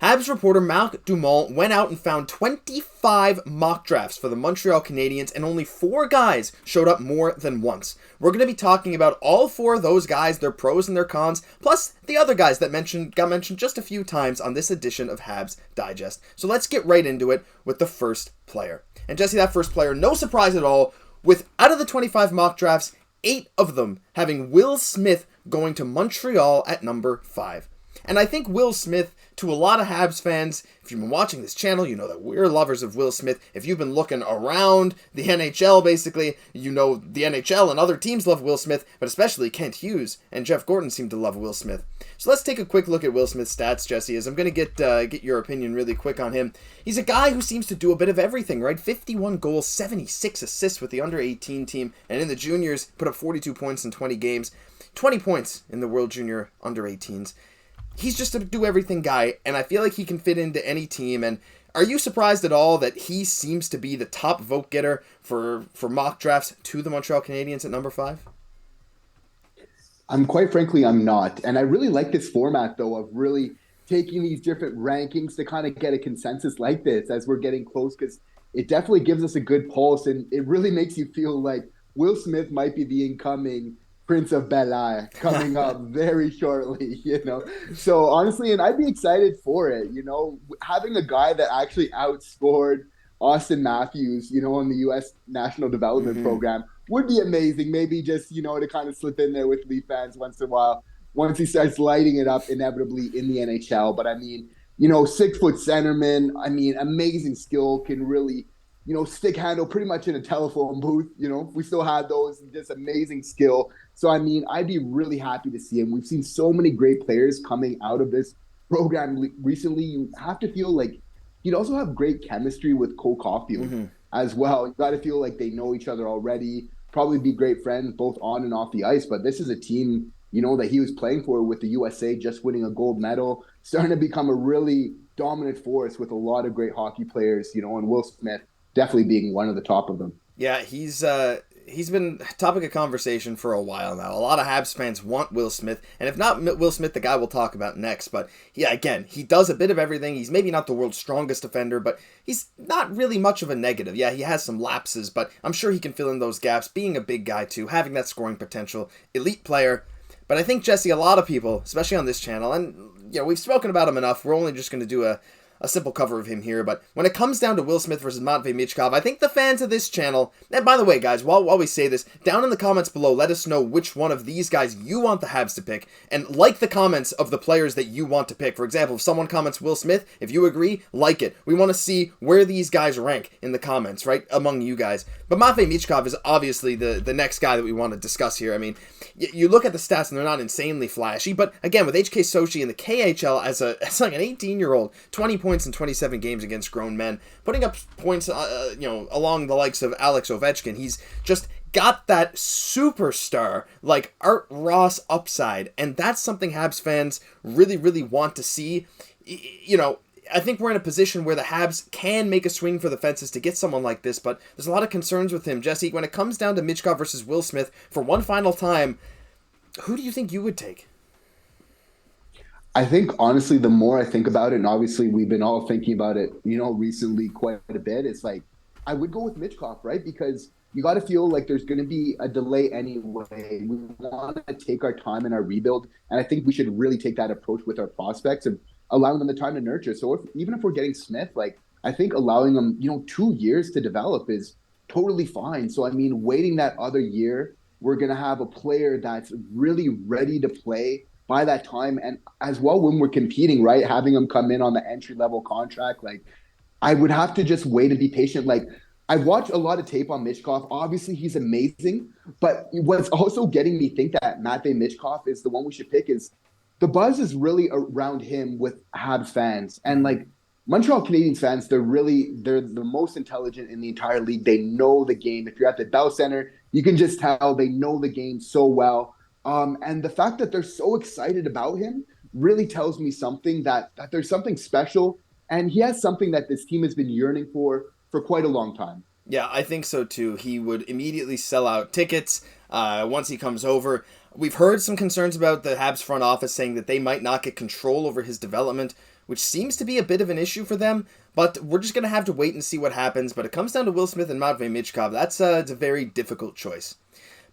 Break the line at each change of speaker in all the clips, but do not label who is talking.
Habs reporter Marc Dumont went out and found 25 mock drafts for the Montreal Canadiens, and only 4 guys showed up more than once. We're going to be talking about all 4 of those guys, their pros and their cons, plus the other guys that got mentioned just a few times on this edition of Habs Digest. So let's get right into it with the first player. And Jesse, that first player, no surprise at all, with out of the 25 mock drafts, 8 of them having Will Smith going to Montreal at number 5. And I think Will Smith, to a lot of Habs fans, if you've been watching this channel, you know that we're lovers of Will Smith. If you've been looking around the NHL, basically, you know the NHL and other teams love Will Smith, but especially Kent Hughes and Jeff Gordon seem to love Will Smith. So let's take a quick look at Will Smith's stats, Jesse, as I'm going to get your opinion really quick on him. He's a guy who seems to do a bit of everything, right? 51 goals, 76 assists with the under-18 team, and in the juniors, put up 42 points in 20 games, 20 points in the World Junior under-18s. He's just a do-everything guy, and I feel like he can fit into any team. And are you surprised at all that he seems to be the top vote getter for mock drafts to the Montreal Canadiens at number 5?
Quite frankly, I'm not. And I really like this format, though, of really taking these different rankings to kind of get a consensus like this as we're getting close, because it definitely gives us a good pulse, and it really makes you feel like Will Smith might be the incoming Prince of Bel-Air coming up very shortly, So honestly, and I'd be excited for it, having a guy that actually outscored Austin Matthews, in the U.S. National Development Program would be amazing. Maybe just, to kind of slip in there with Leaf fans once in a while, once he starts lighting it up inevitably in the NHL. But 6-foot centerman, amazing skill, can really, stick handle pretty much in a telephone booth. We still had those, just amazing skill. So, I'd be really happy to see him. We've seen so many great players coming out of this program recently. You have to feel like he'd also have great chemistry with Cole Caufield as well. You got to feel like they know each other already, probably be great friends both on and off the ice. But this is a team, that he was playing for with the USA, just winning a gold medal, starting to become a really dominant force with a lot of great hockey players, and Will Smith definitely being one of the top of them.
Yeah, he's been topic of conversation for a while now. A lot of Habs fans want Will Smith, and if not Will Smith, the guy we'll talk about next. But yeah, again, he does a bit of everything. He's maybe not the world's strongest defender, but he's not really much of a negative. Yeah, he has some lapses, but I'm sure he can fill in those gaps, being a big guy too, having that scoring potential, elite player. But I think, Jesse, a lot of people, especially on this channel, and we've spoken about him enough, we're only just going to do a simple cover of him here, but when it comes down to Will Smith versus Matvei Michkov, I think the fans of this channel, and by the way, guys, while we say this, down in the comments below, let us know which one of these guys you want the Habs to pick, and like the comments of the players that you want to pick. For example, if someone comments Will Smith, if you agree, like it. We want to see where these guys rank in the comments, right, among you guys. But Matvei Michkov is obviously the next guy that we want to discuss here. You look at the stats and they're not insanely flashy, but again, with HK Sochi in the KHL as like an 18-year-old, 20 points in 27 games against grown men, putting up points, along the likes of Alex Ovechkin. He's just got that superstar, like Art Ross upside, and that's something Habs fans really, really want to see. I think we're in a position where the Habs can make a swing for the fences to get someone like this, but there's a lot of concerns with him. Jesse, when it comes down to Michkov versus Will Smith for one final time, who do you think you would take?
I think, honestly, the more I think about it, and obviously we've been all thinking about it, recently quite a bit, it's like, I would go with Michkov, right? Because you got to feel like there's going to be a delay anyway. We want to take our time in our rebuild, and I think we should really take that approach with our prospects and allowing them the time to nurture. So even if we're getting Smith, I think allowing them, 2 years to develop is totally fine. So, waiting that other year, we're going to have a player that's really ready to play by that time. And as well, when we're competing, right, having them come in on the entry-level contract, I would have to just wait and be patient. I've watched a lot of tape on Michkov. Obviously, he's amazing. But what's also getting me think that Matvei Michkov is the one we should pick is the buzz is really around him with Habs fans. And Montreal Canadiens fans, they're the most intelligent in the entire league. They know the game. If you're at the Bell Center, you can just tell they know the game so well. And the fact that they're so excited about him really tells me something that there's something special. And he has something that this team has been yearning for quite a long time.
Yeah, I think so too. He would immediately sell out tickets once he comes over. We've heard some concerns about the Habs front office saying that they might not get control over his development which seems to be a bit of an issue for them, but we're just going to have to wait and see what happens. But it comes down to Will Smith and Matvei Michkov. It's a very difficult choice.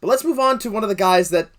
But let's move on to one of the guys that,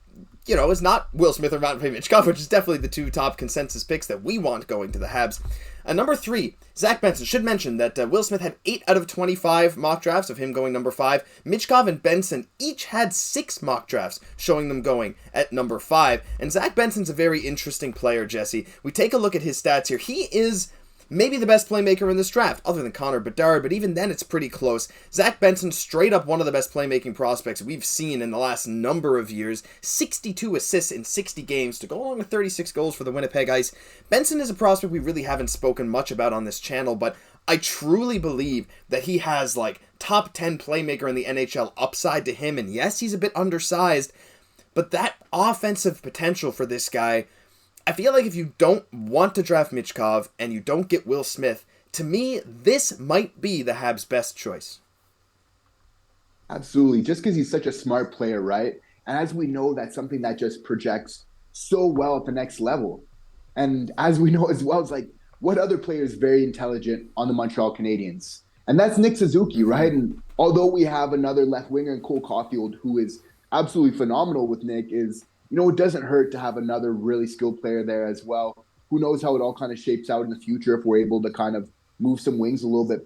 is not Will Smith or Matvei Michkov, which is definitely the two top consensus picks that we want going to the Habs. Number 3, Zach Benson. Should mention that Will Smith had 8 out of 25 mock drafts of him going number 5. Michkov and Benson each had 6 mock drafts showing them going at number 5. And Zach Benson's a very interesting player, Jesse. We take a look at his stats here. He is maybe the best playmaker in this draft, other than Connor Bedard, but even then it's pretty close. Zach Benson, straight up one of the best playmaking prospects we've seen in the last number of years. 62 assists in 60 games to go along with 36 goals for the Winnipeg Ice. Benson is a prospect we really haven't spoken much about on this channel, but I truly believe that he has top 10 playmaker in the NHL upside to him, and yes, he's a bit undersized, but that offensive potential for this guy, I feel like if you don't want to draft Michkov and you don't get Will Smith, to me, this might be the Habs' best choice.
Absolutely. Just because he's such a smart player, right? And as we know, that's something that just projects so well at the next level. And as we know as well, it's what other player is very intelligent on the Montreal Canadiens? And that's Nick Suzuki, right? And although we have another left winger in Cole Caufield, who is absolutely phenomenal with Nick, it doesn't hurt to have another really skilled player there as well. Who knows how it all kind of shapes out in the future if we're able to kind of move some wings a little bit,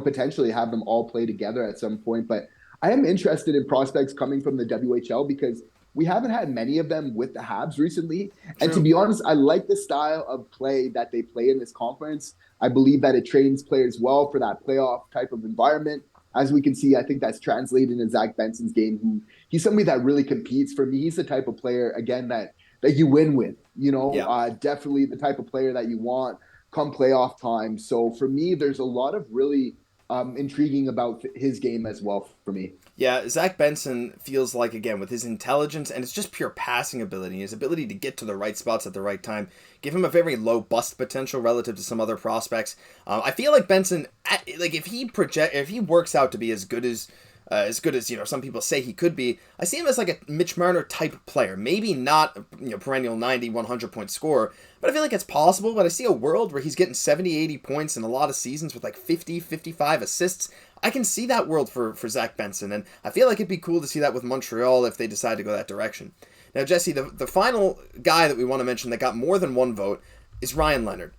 potentially have them all play together at some point. But I am interested in prospects coming from the WHL because we haven't had many of them with the Habs recently. True. And to be honest, I like the style of play that they play in this conference. I believe that it trains players well for that playoff type of environment. As we can see, I think that's translated in Zach Benson's game. He's somebody that really competes. For me, he's the type of player, again, that you win with. Definitely the type of player that you want come playoff time. So for me, there's a lot of really intriguing about his game as well for me.
Yeah, Zach Benson feels like, again, with his intelligence and it's just pure passing ability, his ability to get to the right spots at the right time, give him a very low bust potential relative to some other prospects. I feel like Benson, if he works out to be as good as some people say he could be, I see him as a Mitch Marner type player. Maybe not perennial 90, 100 point scorer, but I feel like it's possible. But I see a world where he's getting 70, 80 points in a lot of seasons with 50, 55 assists. I can see that world for Zach Benson, and I feel like it'd be cool to see that with Montreal if they decide to go that direction. Now, Jesse, the final guy that we want to mention that got more than one vote is Ryan Leonard.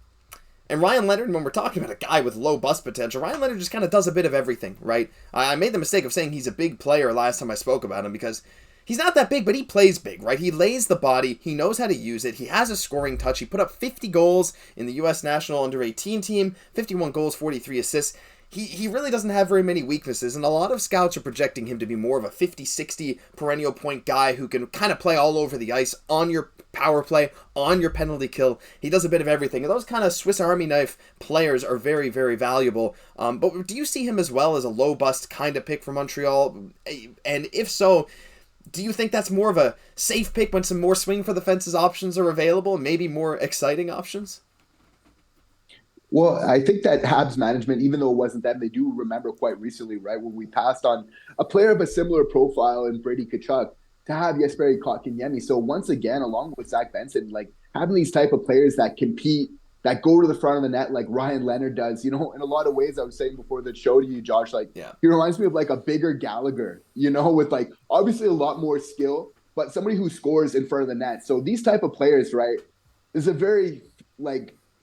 And Ryan Leonard, when we're talking about a guy with low bust potential, Ryan Leonard just kind of does a bit of everything, right? I made the mistake of saying he's a big player last time I spoke about him because he's not that big, but he plays big, right? He lays the body. He knows how to use it. He has a scoring touch. He put up 50 goals in the U.S. National Under-18 team, 51 goals, 43 assists. He really doesn't have very many weaknesses, and a lot of scouts are projecting him to be more of a 50-60 perennial point guy who can kind of play all over the ice, on your power play, on your penalty kill. He does a bit of everything. And those kind of Swiss Army knife players are very, very valuable. But do you see him as well as a low bust kind of pick for Montreal? And if so, do you think that's more of a safe pick when some more swing for the fences options are available, maybe more exciting options?
Well, I think that Habs management, even though it wasn't them, they do remember quite recently, right, when we passed on a player of a similar profile in Brady Tkachuk to have Jesperi Kotkaniemi. So once again, along with Zach Benson, having these type of players that compete, that go to the front of the net like Ryan Leonard does, in a lot of ways, I was saying before the show to you, Josh, he reminds me of a bigger Gallagher, with obviously a lot more skill, but somebody who scores in front of the net. So these type of players, right, there's a very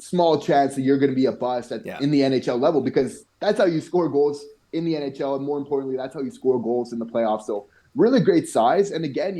small chance that you're going to be a bust in the NHL level because that's how you score goals in the NHL. And more importantly, that's how you score goals in the playoffs. So really great size. And again,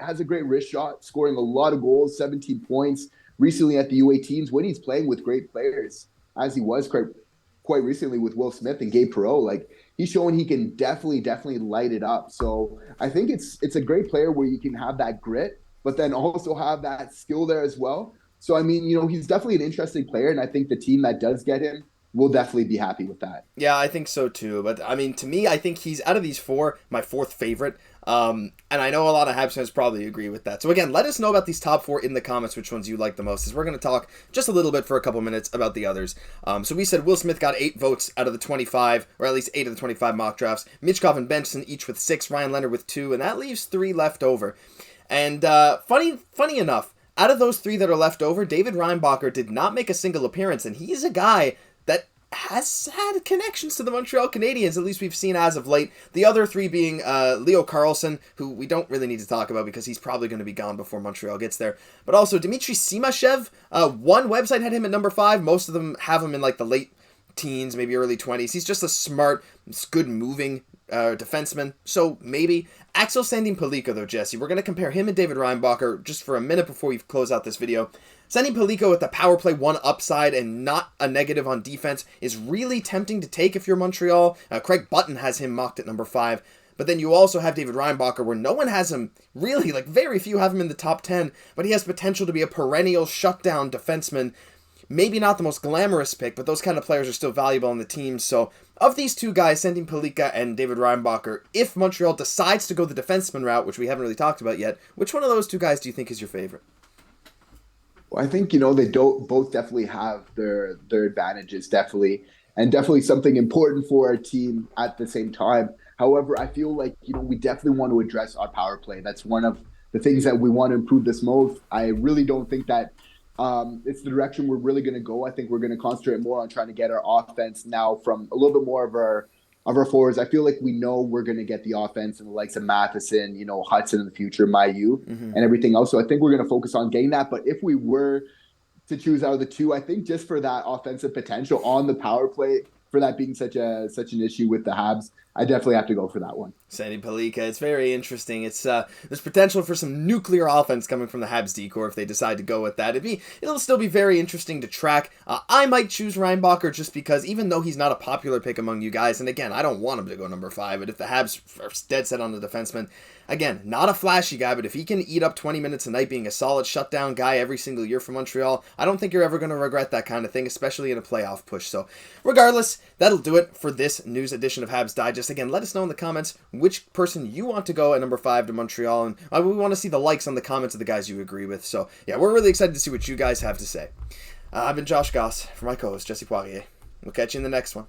has a great wrist shot, scoring a lot of goals, 17 points recently at the U18s when he's playing with great players, as he was quite recently with Will Smith and Gabe Perreault. He's showing he can definitely light it up. So I think it's a great player where you can have that grit, but then also have that skill there as well. So, I mean, he's definitely an interesting player, and I think the team that does get him will definitely be happy with that.
Yeah, I think so too. But, I mean, to me, I think he's, out of these four, my fourth favorite. And I know a lot of Habs fans probably agree with that. So, again, let us know about these top four in the comments, which ones you like the most, as we're going to talk just a little bit for a couple minutes about the others. So we said Will Smith got 8 votes out of the 25, or at least 8 of the 25 mock drafts. Michkov and Benson each with 6, Ryan Leonard with 2, and that leaves 3 left over. And funny enough, out of those three that are left over, David Reinbacher did not make a single appearance, and he is a guy that has had connections to the Montreal Canadiens, at least we've seen as of late. The other three being Leo Carlsson, who we don't really need to talk about because he's probably going to be gone before Montreal gets there. But also Dmitry Simashev, one website had him at number 5. Most of them have him in like the late teens, maybe early 20s. He's just a smart, good moving defenseman, so maybe. Axel Sandin Pellikka, though, Jesse, we're going to compare him and David Reinbacher just for a minute before we close out this video. Sandin Pellikka with the power play 1 upside and not a negative on defense is really tempting to take if you're Montreal. Craig Button has him mocked at number 5. But then you also have David Reinbacher, where no one has him, really, like very few have him in the top 10, but he has potential to be a perennial shutdown defenseman. Maybe not the most glamorous pick, but those kind of players are still valuable on the team. So of these two guys, Sandin Pellikka and David Reinbacher, if Montreal decides to go the defenseman route, which we haven't really talked about yet, which one of those two guys do you think is your favorite?
Well, I think, they don't both definitely have their advantages, definitely, and definitely something important for our team at the same time. However, I feel like, we definitely want to address our power play. That's one of the things that we want to improve this most. I really don't think that it's the direction we're really going to go. I think we're going to concentrate more on trying to get our offense now from a little bit more of our forwards. I feel like we know we're going to get the offense and the likes of Matheson, Hutson in the future, Mayu, and everything else. So I think we're going to focus on getting that. But if we were to choose out of the two, I think just for that offensive potential on the power play, for that being such an issue with the Habs, I definitely have to go for that one.
Sandin Pellikka, it's very interesting. It's there's potential for some nuclear offense coming from the Habs decor if they decide to go with that. It'll still be very interesting to track. I might choose Reinbacher just because, even though he's not a popular pick among you guys, and again, I don't want him to go number 5, but if the Habs are dead set on the defenseman, again, not a flashy guy, but if he can eat up 20 minutes a night being a solid shutdown guy every single year for Montreal, I don't think you're ever going to regret that kind of thing, especially in a playoff push. So regardless, that'll do it for this news edition of Habs Digest. Again, let us know in the comments which person you want to go at number 5 to Montreal, and we want to see the likes on the comments of the guys you agree with. So yeah, we're really excited to see what you guys have to say. I've been Josh Gosse for my co-host Jesse Poirier. We'll catch you in the next one.